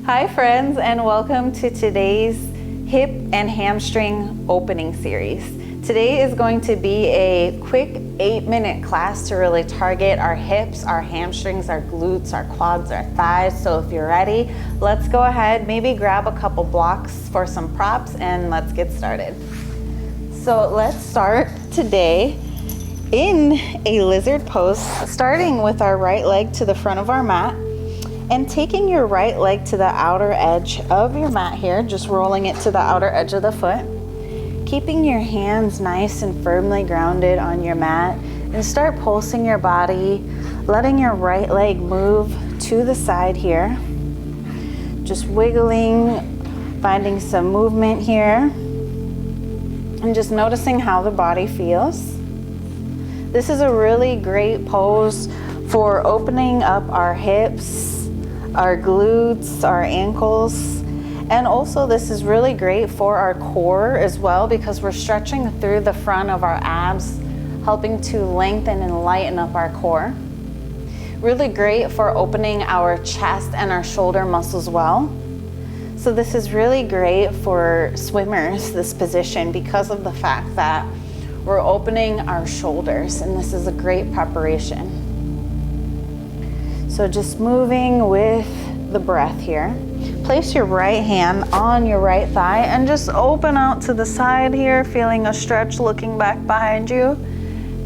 Hi friends, and welcome to today's hip and hamstring opening series. Today is going to be a quick 8-minute class to really target our hips, our hamstrings, our glutes, our quads, our thighs. So if you're ready, let's go ahead, maybe grab a couple blocks for some props and let's get started. So let's start today in a lizard pose, starting with our right leg to the front of our mat and taking your right leg to the outer edge of your mat here, just rolling it to the outer edge of the foot, keeping your hands nice and firmly grounded on your mat, and start pulsing your body, letting your right leg move to the side here, just wiggling, finding some movement here, and just noticing how the body feels. This is a really great pose for opening up our hips, our glutes, our ankles, and also this is really great for our core as well because we're stretching through the front of our abs, helping to lengthen and lighten up our core. Really great for opening our chest and our shoulder muscles well. So this is really great for swimmers, this position, because of the fact that we're opening our shoulders, and this is a great preparation. So just moving with the breath here. Place your right hand on your right thigh and just open out to the side here, feeling a stretch, looking back behind you.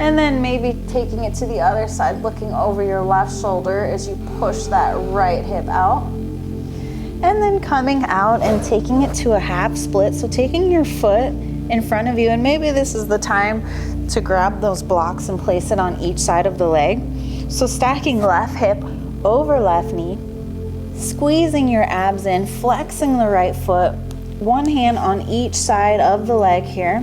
And then maybe taking it to the other side, looking over your left shoulder as you push that right hip out. And then coming out and taking it to a half split. So taking your foot in front of you, and maybe this is the time to grab those blocks and place it on each side of the leg. So stacking left hip over left knee, squeezing your abs in, flexing the right foot, one hand on each side of the leg here.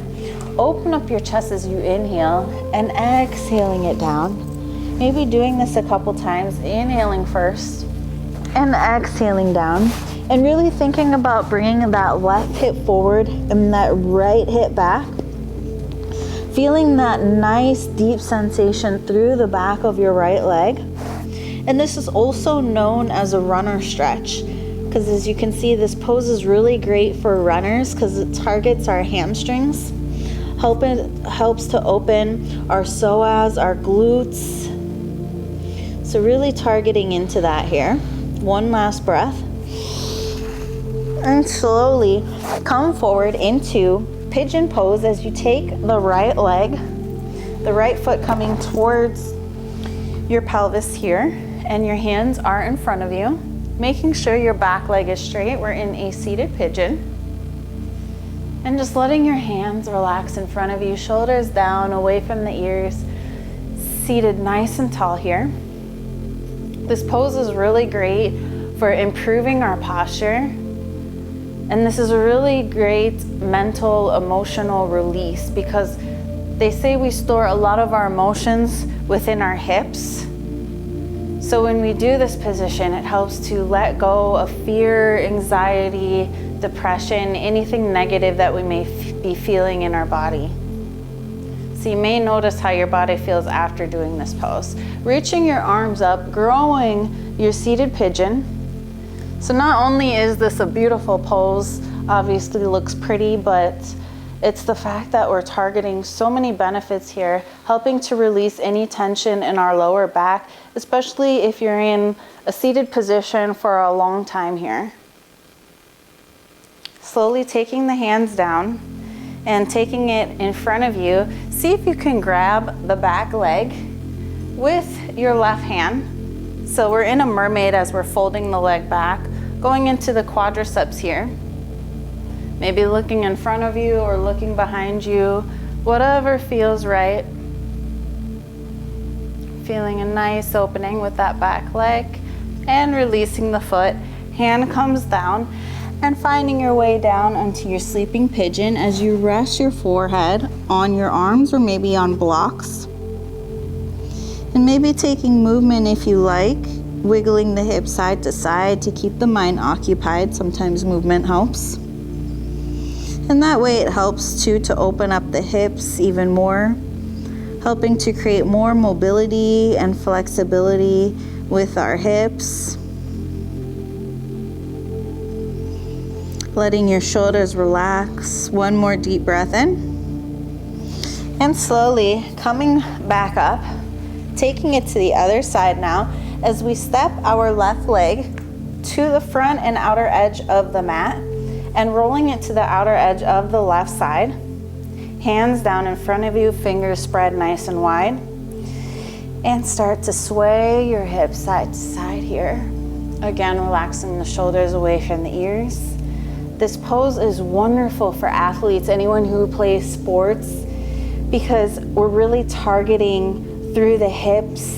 Open up your chest as you inhale and exhaling it down. Maybe doing this a couple times, inhaling first and exhaling down. And really thinking about bringing that left hip forward and that right hip back. Feeling that nice deep sensation through the back of your right leg. And this is also known as a runner stretch because as you can see, this pose is really great for runners because it targets our hamstrings, helps to open our psoas, our glutes. So really targeting into that here. One last breath. And slowly come forward into pigeon pose as you take the right leg, the right foot coming towards your pelvis here, and your hands are in front of you, making sure your back leg is straight. We're in a seated pigeon. And just letting your hands relax in front of you, shoulders down, away from the ears, seated nice and tall here. This pose is really great for improving our posture. And this is a really great mental, emotional release because they say we store a lot of our emotions within our hips. So when we do this position, it helps to let go of fear, anxiety, depression, anything negative that we may be feeling in our body. So you may notice how your body feels after doing this pose. Reaching your arms up, growing your seated pigeon. So not only is this a beautiful pose, obviously looks pretty, but it's the fact that we're targeting so many benefits here, helping to release any tension in our lower back, especially if you're in a seated position for a long time here. Slowly taking the hands down and taking it in front of you. See if you can grab the back leg with your left hand. So we're in a mermaid as we're folding the leg back, going into the quadriceps here. Maybe looking in front of you or looking behind you, whatever feels right. Feeling a nice opening with that back leg and releasing the foot. Hand comes down and finding your way down onto your sleeping pigeon as you rest your forehead on your arms or maybe on blocks. And maybe taking movement if you like, wiggling the hips side to side to keep the mind occupied. Sometimes movement helps. And that way it helps too to open up the hips even more, helping to create more mobility and flexibility with our hips. letting your shoulders relax. One more deep breath in. And slowly coming back up, taking it to the other side now as we step our left leg to the front and outer edge of the mat and rolling it to the outer edge of the left side. Hands down in front of you, fingers spread nice and wide. And start to sway your hips side to side here. Again, relaxing the shoulders away from the ears. This pose is wonderful for athletes, anyone who plays sports, because we're really targeting through the hips,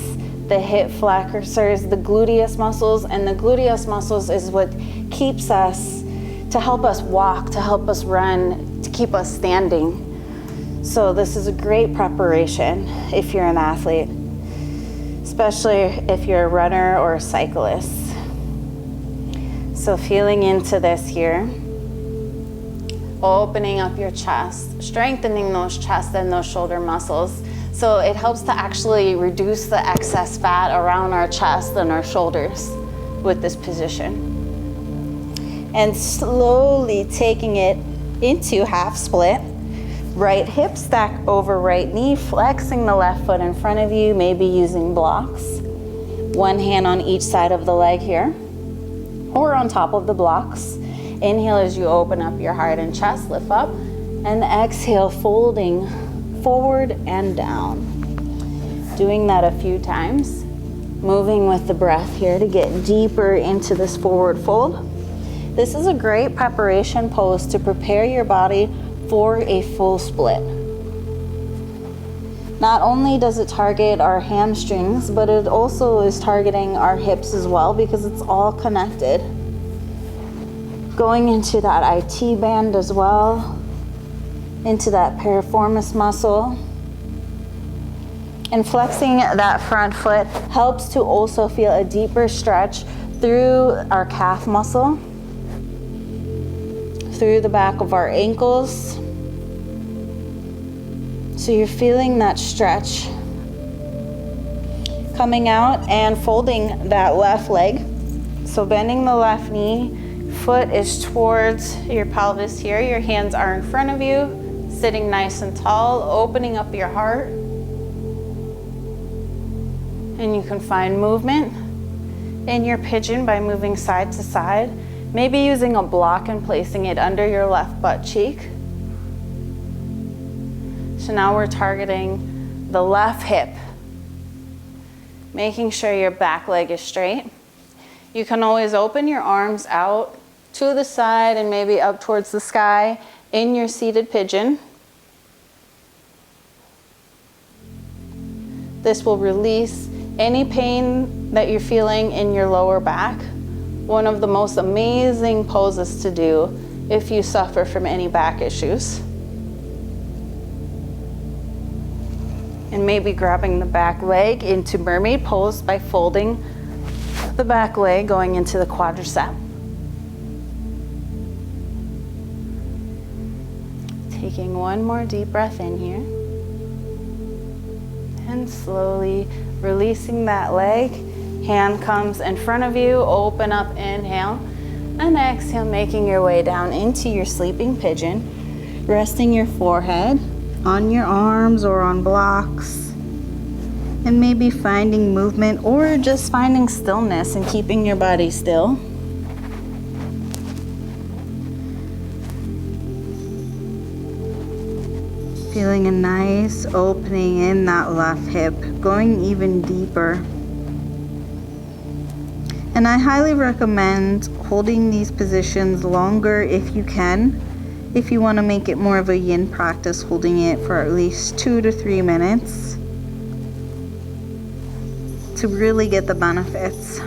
the hip flexors, the gluteus muscles, and the gluteus muscles is what keeps us, to help us walk, to help us run, to keep us standing. So this is a great preparation if you're an athlete, especially if you're a runner or a cyclist. So feeling into this here, opening up your chest, strengthening those chest and those shoulder muscles. So it helps to actually reduce the excess fat around our chest and our shoulders with this position. And slowly taking it into half split. Right hip stack over right knee, flexing the left foot in front of you, maybe using blocks. One hand on each side of the leg here, or on top of the blocks. Inhale as you open up your heart and chest, lift up, and exhale, folding forward and down. Doing that a few times, moving with the breath here to get deeper into this forward fold. This is a great preparation pose to prepare your body for a full split. Not only does it target our hamstrings, but it also is targeting our hips as well because it's all connected. Going into that IT band as well, into that piriformis muscle. And flexing that front foot helps to also feel a deeper stretch through our calf muscle, through the back of our ankles. So you're feeling that stretch. Coming out and folding that left leg. So bending the left knee, foot is towards your pelvis here. Your hands are in front of you, sitting nice and tall, opening up your heart. And you can find movement in your pigeon by moving side to side. Maybe using a block and placing it under your left butt cheek. So now we're targeting the left hip, making sure your back leg is straight. You can always open your arms out to the side and maybe up towards the sky in your seated pigeon. This will release any pain that you're feeling in your lower back. One of the most amazing poses to do if you suffer from any back issues. And maybe grabbing the back leg into mermaid pose by folding the back leg going into the quadricep. Taking one more deep breath in here. And slowly releasing that leg. Hand comes in front of you, open up, inhale, and exhale, making your way down into your sleeping pigeon, resting your forehead on your arms or on blocks, and maybe finding movement or just finding stillness and keeping your body still. Feeling a nice opening in that left hip, going even deeper. And I highly recommend holding these positions longer if you can. If you want to make it more of a yin practice, holding it for at least 2 to 3 minutes to really get the benefits.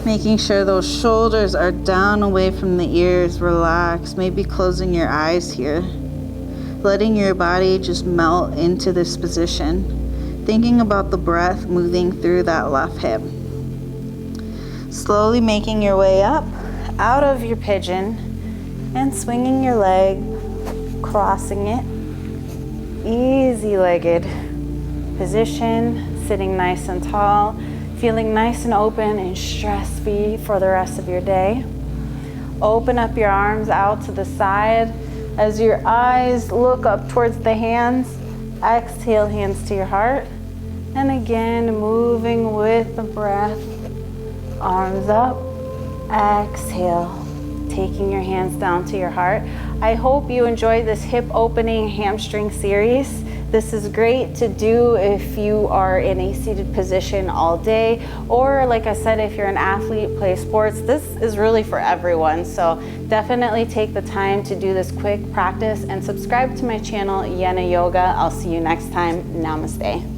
Making sure those shoulders are down away from the ears, relax, maybe closing your eyes here. Letting your body just melt into this position. Thinking about the breath moving through that left hip. Slowly making your way up out of your pigeon and swinging your leg, crossing it. Easy legged position, sitting nice and tall. If feeling nice and open and stress-free for the rest of your day. Open up your arms out to the side. As your eyes look up towards the hands, exhale, hands to your heart. And again, moving with the breath, arms up, exhale, taking your hands down to your heart. I hope you enjoyed this hip opening hamstring series. This is great to do if you are in a seated position all day, or like I said, if you're an athlete, play sports. This is really for everyone. So definitely take the time to do this quick practice and subscribe to my channel, Yena Yoga. I'll see you next time. Namaste.